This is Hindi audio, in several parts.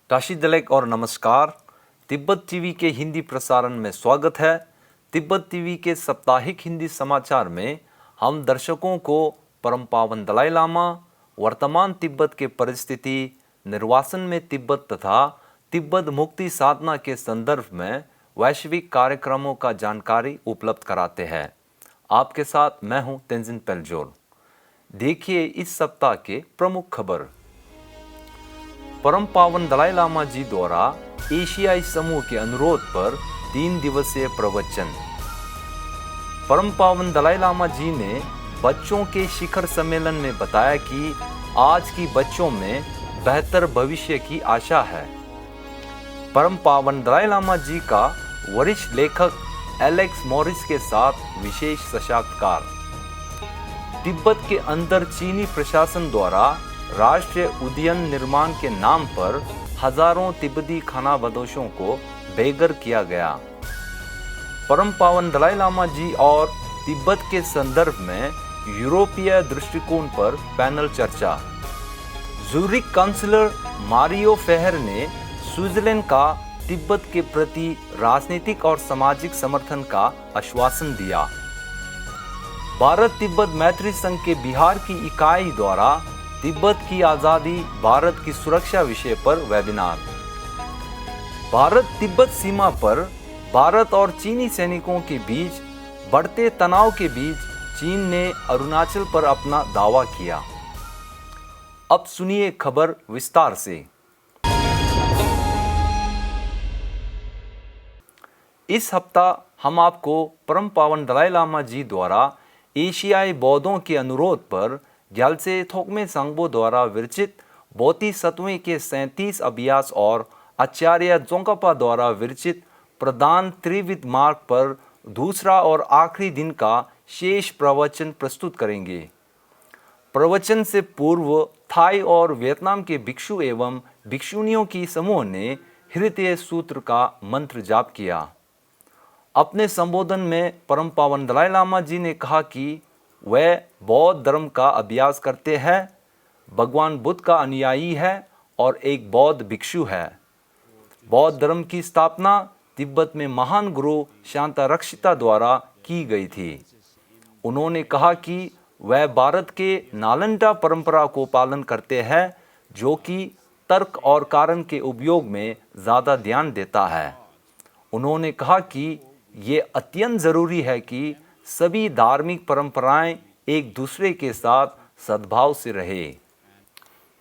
काशी तिलक और नमस्कार। तिब्बत टीवी के हिंदी प्रसारण में स्वागत है। तिब्बत टीवी के साप्ताहिक हिंदी समाचार में हम दर्शकों को परम पावन दलाई लामा, वर्तमान तिब्बत के परिस्थिति, निर्वासन में तिब्बत तथा तिब्बत मुक्ति साधना के संदर्भ में वैश्विक कार्यक्रमों का जानकारी उपलब्ध कराते हैं। आपके साथ मैं हूं तेंजिन पेलजोर। देखिए इस सप्ताह के प्रमुख खबर। परम पावन दलाई लामा जी द्वारा एशियाई समूह के अनुरोध पर 3 दिवसीय प्रवचन। परम पावन दलाई लामा जी ने बच्चों के शिखर सम्मेलन में बताया कि आज की बच्चों में बेहतर भविष्य की आशा है। परम पावन दलाई लामा जी का वरिष्ठ लेखक एलेक्स मॉरिस के साथ विशेष साक्षात्कार। तिब्बत के अंदर चीनी प्रशासन द्वारा राष्ट्रीय उद्यान निर्माण के नाम पर हजारों तिब्बती खानाबदोशों को बेघर किया गया। परम पावन दलाई लामा जी और तिब्बत के संदर्भ में यूरोपीय दृष्टिकोण पर पैनल चर्चा। जूरिक काउंसिलर मारियो फेहर ने स्विट्जरलैंड का तिब्बत के प्रति राजनीतिक और सामाजिक समर्थन का आश्वासन दिया। भारत तिब्बत मैत्री संघ के बिहार की इकाई द्वारा तिब्बत की आज़ादी, भारत की सुरक्षा विषय पर वेबिनार। भारत तिब्बत सीमा पर भारत और चीनी सैनिकों के बीच बढ़ते तनाव के बीच चीन ने अरुणाचल पर अपना दावा किया। अब सुनिए खबर विस्तार से। इस हफ्ता हम आपको परम पावन दलाई लामा जी द्वारा एशियाई बौद्धों के अनुरोध पर ग्याल्से थोकमे सांगबो द्वारा विरचित बोधिसत्वों के 37 अभ्यास और आचार्य जोंगपा द्वारा विरचित प्रदान त्रिविध मार्ग पर दूसरा और आखिरी दिन का शेष प्रवचन प्रस्तुत करेंगे। प्रवचन से पूर्व थाई और वियतनाम के भिक्षु एवं भिक्षुणियों की समूह ने हृदय सूत्र का मंत्र जाप किया। अपने संबोधन में परम पावन दलाई लामा जी ने कहा कि वह बौद्ध धर्म का अभ्यास करते हैं, भगवान बुद्ध का अनुयायी है और एक बौद्ध भिक्षु है। बौद्ध धर्म की स्थापना तिब्बत में महान गुरु शांता रक्षिता द्वारा की गई थी। उन्होंने कहा कि वह भारत के नालंदा परंपरा को पालन करते हैं, जो कि तर्क और कारण के उपयोग में ज़्यादा ध्यान देता है। उन्होंने कहा कि ये अत्यंत ज़रूरी है कि सभी धार्मिक परंपराएं एक दूसरे के साथ सद्भाव से रहे।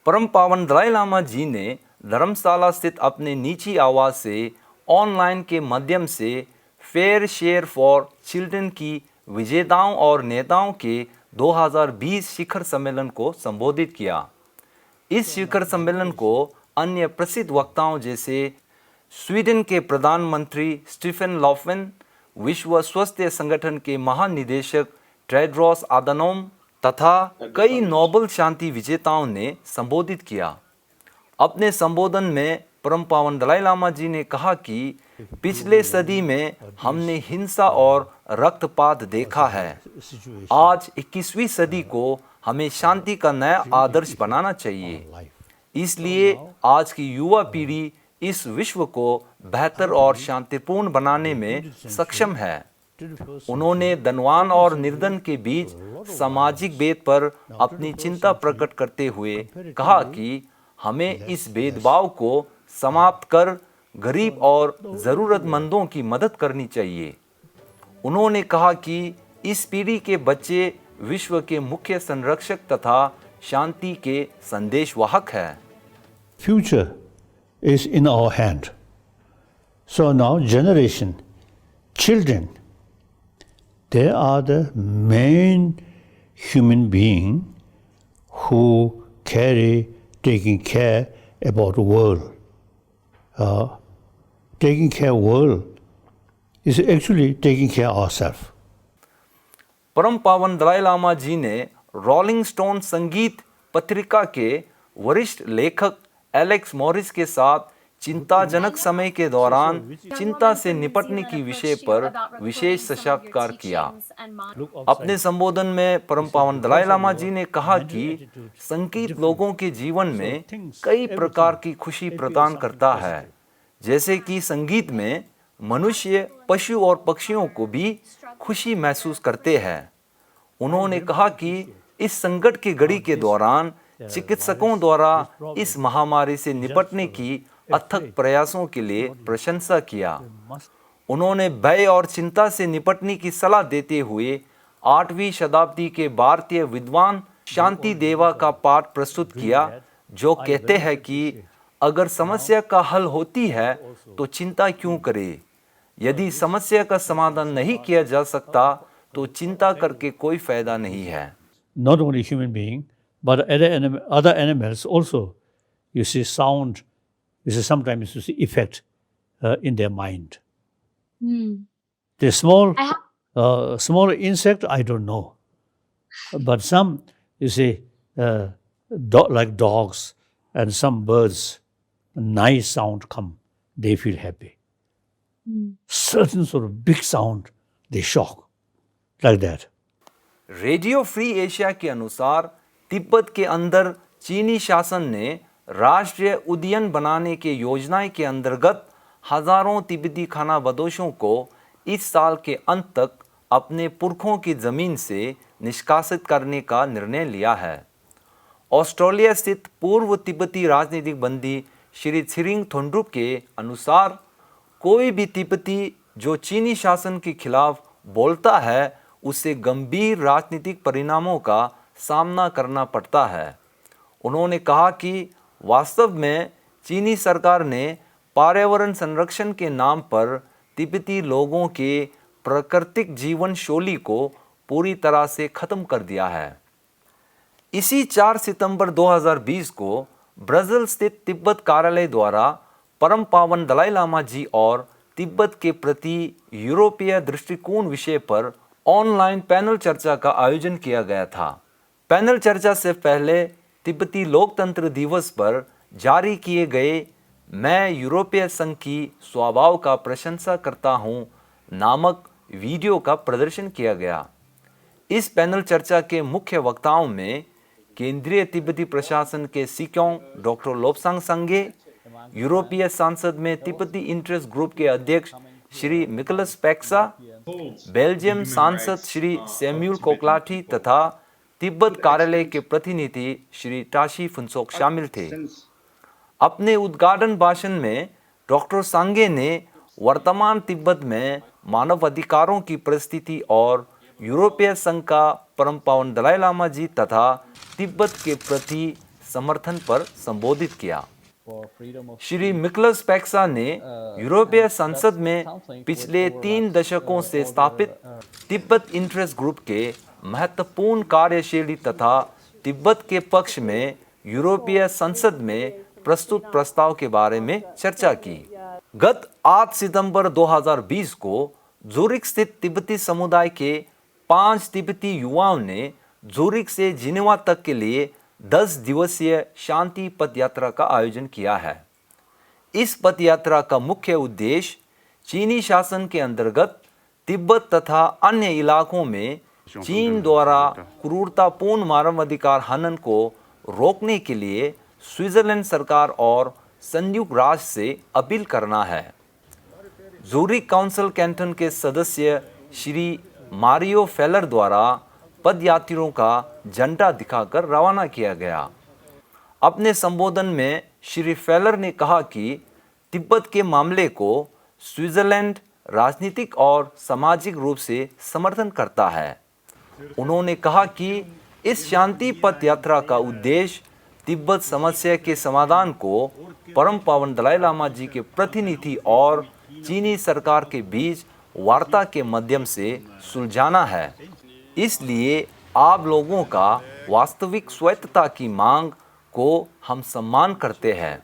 परम पावन दलाई लामा जी ने धर्मशाला स्थित अपने निजी आवास से ऑनलाइन के माध्यम से फेयर शेयर फॉर चिल्ड्रन की विजेताओं और नेताओं के 2020 शिखर सम्मेलन को संबोधित किया। इस शिखर सम्मेलन को अन्य प्रसिद्ध वक्ताओं जैसे स्वीडन के प्रधानमंत्री स्टीफन लॉफवेन, विश्व स्वास्थ्य संगठन के महानिदेशक टेड्रोस अधानोम तथा कई नोबेल शांति विजेताओं ने संबोधित किया। अपने संबोधन में परम पावन दलाई लामा जी ने कहा कि पिछले सदी में हमने हिंसा और रक्तपात देखा है। आज 21वीं सदी को हमें शांति का नया आदर्श बनाना चाहिए। इसलिए आज की युवा पीढ़ी इस विश्व को बेहतर और शांतिपूर्ण बनाने में सक्षम है। उन्होंने धनवान और निर्धन के बीच सामाजिक भेद पर अपनी चिंता प्रकट करते हुए कहा कि हमें इस भेदभाव को समाप्त कर गरीब और ज़रूरतमंदों की मदद करनी चाहिए। उन्होंने कहा कि इस पीढ़ी के बच्चे विश्व के मुख्य संरक्षक तथा शांति के संदेशवाहक हैं। Future is in our hand. So now generation, children, they are the main human being who taking care about the world. Taking care of world is actually taking care of ourselves. परम पावन दलाई लामा जी ने रोलिंग स्टोन संगीत पत्रिका के वरिष्ठ लेखक एलेक्स मॉरिस के साथ चिंताजनक समय के दौरान चिंता से निपटने की विषय पर विशेष साक्षात्कार किया। अपने संबोधन में परम पावन दलाई लामा जी ने कहा कि संगीत लोगों के जीवन में कई प्रकार की खुशी प्रदान करता है, जैसे कि संगीत में मनुष्य, पशु और पक्षियों को भी खुशी महसूस करते हैं। उन्होंने कहा कि इस संकट की घड़ी के दौरान चिकित्सकों द्वारा इस महामारी से निपटने की अथक प्रयासों के लिए प्रशंसा किया। उन्होंने भय और चिंता से निपटने की सलाह देते हुए 8वीं शताब्दी के भारतीय विद्वान शांति देवा का पाठ प्रस्तुत किया, जो कहते हैं कि अगर समस्या का हल होती है तो चिंता क्यों करें? यदि समस्या का समाधान नहीं किया जा सकता तो चिंता करके कोई फायदा नहीं है। Not only human being, but other animals also, you see sound, you see sometimes you see effect in their mind. The small insect, I don't know. But some, you see, like dogs and some birds, nice sound come, they feel happy. Certain sort of big sound, they shock, like that. Radio free Asia के अनुसार तिब्बत के अंदर चीनी शासन ने राष्ट्रीय उद्यान बनाने के योजना के अंतर्गत हजारों तिब्बती खानाबदोशों को इस साल के अंत तक अपने पुरखों की जमीन से निष्कासित करने का निर्णय लिया है। ऑस्ट्रेलिया स्थित पूर्व तिब्बती राजनीतिक बंदी श्री छिरिंग थोंडरुप के अनुसार कोई भी तिब्बती जो चीनी शासन के खिलाफ बोलता है उसे गंभीर राजनीतिक परिणामों का सामना करना पड़ता है। उन्होंने कहा कि वास्तव में चीनी सरकार ने पर्यावरण संरक्षण के नाम पर तिब्बती लोगों के प्राकृतिक जीवन शैली को पूरी तरह से खत्म कर दिया है। इसी 4 सितंबर 2020 को ब्राजील स्थित तिब्बत कार्यालय द्वारा परम पावन दलाई लामा जी और तिब्बत के प्रति यूरोपीय दृष्टिकोण विषय पर ऑनलाइन पैनल चर्चा का आयोजन किया गया था। पैनल चर्चा से पहले तिब्बती लोकतंत्र दिवस पर जारी किए गए मैं यूरोपीय संघ की स्वभाव का प्रशंसा करता हूं नामक वीडियो का प्रदर्शन किया गया। इस पैनल चर्चा के मुख्य वक्ताओं में केंद्रीय तिब्बती प्रशासन के सिक्योंग डॉक्टर लोब्सांग संगे, यूरोपीय संसद में तिब्बती इंटरेस्ट ग्रुप के अध्यक्ष श्री मिकलस पैक्सा, बेल्जियम सांसद श्री सैम्यूल कोकलाठी तथा तिब्बत कार्यालय के प्रतिनिधि श्री टाशी फुनसोक शामिल थे। अपने उद्घाटन भाषण में डॉक्टर सांगे ने वर्तमान तिब्बत में मानव अधिकारों की परिस्थिति और यूरोपीय संघ का परम पावन दलाई लामा जी तथा तिब्बत के प्रति समर्थन पर संबोधित किया। श्री मिकलस पैक्सा ने यूरोपीय संसद में पिछले 3 दशकों से स्थापित तिब्बत इंटरेस्ट ग्रुप के महत्वपूर्ण कार्यशैली तथा तिब्बत के पक्ष में यूरोपीय संसद में प्रस्तुत प्रस्ताव के बारे में चर्चा की। गत 8 सितंबर 2020 को जूरिक स्थित तिब्बती समुदाय के 5 तिब्बती युवाओं ने जूरिक से जिनेवा तक के लिए 10 दिवसीय शांति पद यात्रा का आयोजन किया है। इस पद यात्रा का मुख्य उद्देश्य चीनी शासन के अंतर्गत तिब्बत तथा अन्य इलाकों में चीन द्वारा क्रूरतापूर्ण मानवाधिकार हनन को रोकने के लिए स्विट्जरलैंड सरकार और संयुक्त राष्ट्र से अपील करना है। जूरिक काउंसिल कैंटन के सदस्य श्री मारियो फेलर द्वारा पदयात्रियों का झंडा दिखाकर रवाना किया गया। अपने संबोधन में श्री फेलर ने कहा कि तिब्बत के मामले को स्विट्जरलैंड राजनीतिक और सामाजिक रूप से समर्थन करता है। उन्होंने कहा कि इस शांति पद यात्रा का उद्देश्य तिब्बत समस्या के समाधान को परम पावन दलाई लामा जी के प्रतिनिधि और चीनी सरकार के बीच वार्ता के माध्यम से सुलझाना है। इसलिए आप लोगों का वास्तविक स्वायत्तता की मांग को हम सम्मान करते हैं।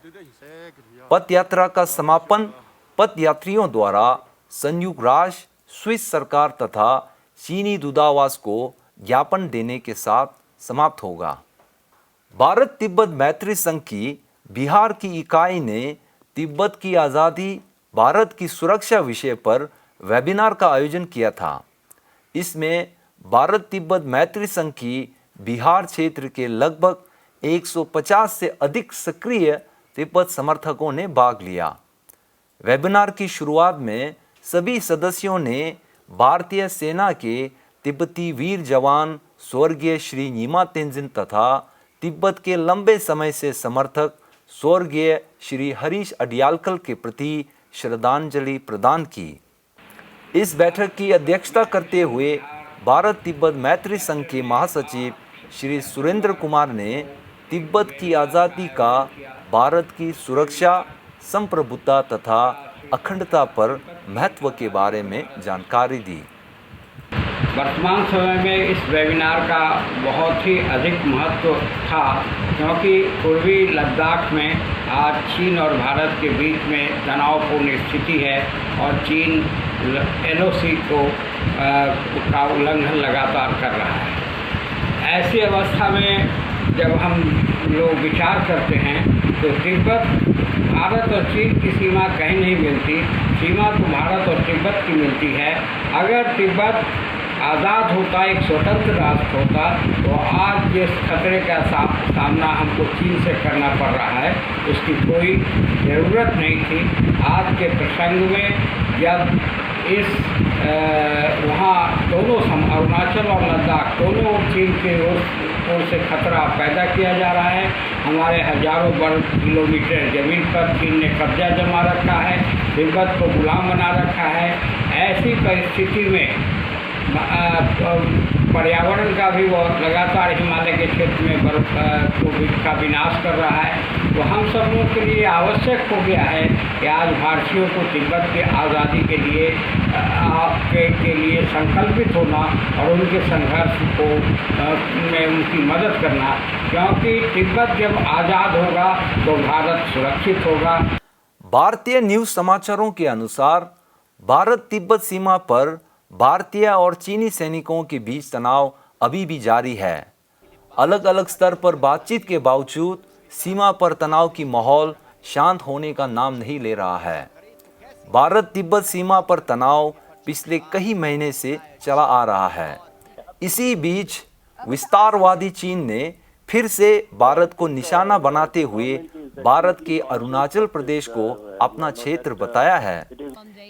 पद यात्रा का समापन पद यात्रियों द्वारा संयुक्त राष्ट्र, स्विस सरकार तथा चीनी दूतावास को ज्ञापन देने के साथ समाप्त होगा। भारत तिब्बत मैत्री संघ की बिहार की इकाई ने तिब्बत की आज़ादी, भारत की सुरक्षा विषय पर वेबिनार का आयोजन किया था। इसमें भारत तिब्बत मैत्री संघ की बिहार क्षेत्र के लगभग 150 से अधिक सक्रिय तिब्बत समर्थकों ने भाग लिया। वेबिनार की शुरुआत में सभी सदस्यों ने भारतीय सेना के तिब्बती वीर जवान स्वर्गीय श्री न्यीमा तेंजिन तथा तिब्बत के लंबे समय से समर्थक स्वर्गीय श्री हरीश अडियालकल के प्रति श्रद्धांजलि प्रदान की। इस बैठक की अध्यक्षता करते हुए भारत तिब्बत मैत्री संघ के महासचिव श्री सुरेंद्र कुमार ने तिब्बत की आज़ादी का भारत की सुरक्षा, संप्रभुता तथा अखंडता पर महत्व के बारे में जानकारी दी। वर्तमान समय में इस वेबिनार का बहुत ही अधिक महत्व था, क्योंकि पूर्वी लद्दाख में आज चीन और भारत के बीच में तनावपूर्ण स्थिति है और चीन LOC का उल्लंघन लगातार कर रहा है। ऐसी अवस्था में जब हम लोग विचार करते हैं तो तिब्बत, भारत और चीन की सीमा कहीं नहीं मिलती, सीमा तो भारत और तिब्बत की मिलती है। अगर तिब्बत आज़ाद होता, एक स्वतंत्र राष्ट्र होता, तो आज जिस खतरे का सामना हमको चीन से करना पड़ रहा है उसकी कोई ज़रूरत नहीं थी। आज के प्रसंग में जब इस वहाँ दोनों अरुणाचल और लद्दाख दोनों चीन के ओर से खतरा पैदा किया जा रहा है। हमारे हजारों वर्ग किलोमीटर ज़मीन पर चीन ने कब्जा जमा रखा है, तिब्बत को गुलाम बना रखा है। ऐसी परिस्थिति में पर्यावरण का भी वो लगातार हिमालय के क्षेत्र में बर्फ का विनाश कर रहा है। तो हम सब लोगों के लिए आवश्यक हो गया है कि आज भारतीयों को तिब्बत की आज़ादी के लिए संकल्पित होना और उनके संघर्ष को में उनकी मदद करना, क्योंकि तिब्बत जब आज़ाद होगा तो भारत सुरक्षित होगा। भारतीय न्यूज़ समाचारों के अनुसार भारत तिब्बत सीमा पर भारतीय और चीनी सैनिकों के बीच तनाव अभी भी जारी है। अलग अलग स्तर पर बातचीत के बावजूद सीमा पर तनाव की माहौल शांत होने का नाम नहीं ले रहा है। भारत तिब्बत सीमा पर तनाव पिछले कई महीने से चला आ रहा है। इसी बीच विस्तारवादी चीन ने फिर से भारत को निशाना बनाते हुए भारत के अरुणाचल प्रदेश को अपना क्षेत्र बताया है।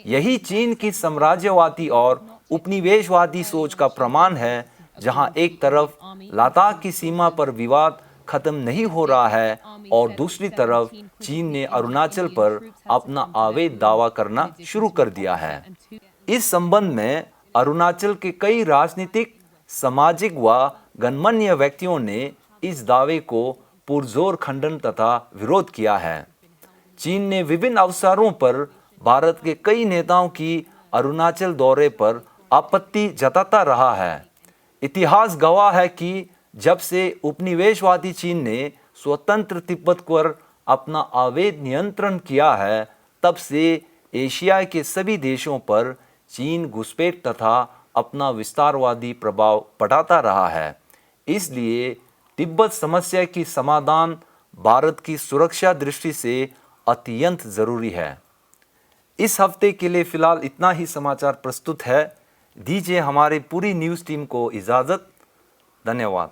यही चीन की साम्राज्यवादी और उपनिवेशवादी सोच का प्रमाण है, जहां एक तरफ लद्दाख की सीमा पर विवाद खत्म नहीं हो रहा है और दूसरी तरफ चीन ने अरुणाचल पर अपना अवैध दावा करना शुरू कर दिया है। इस संबंध में अरुणाचल के कई राजनीतिक, सामाजिक व गणमान्य व्यक्तियों ने इस दावे को पुरजोर खंडन तथा विरोध किया है। चीन ने विभिन्न अवसरों पर भारत के कई नेताओं की अरुणाचल दौरे पर आपत्ति जताता रहा है। इतिहास गवाह है कि जब से उपनिवेशवादी चीन ने स्वतंत्र तिब्बत पर अपना अवैध नियंत्रण किया है, तब से एशिया के सभी देशों पर चीन घुसपैठ तथा अपना विस्तारवादी प्रभाव बढ़ाता रहा है। इसलिए तिब्बत समस्या की समाधान भारत की सुरक्षा दृष्टि से अत्यंत जरूरी है। इस हफ्ते के लिए फिलहाल इतना ही समाचार प्रस्तुत है। दीजिए हमारी पूरी न्यूज़ टीम को इजाज़त। धन्यवाद।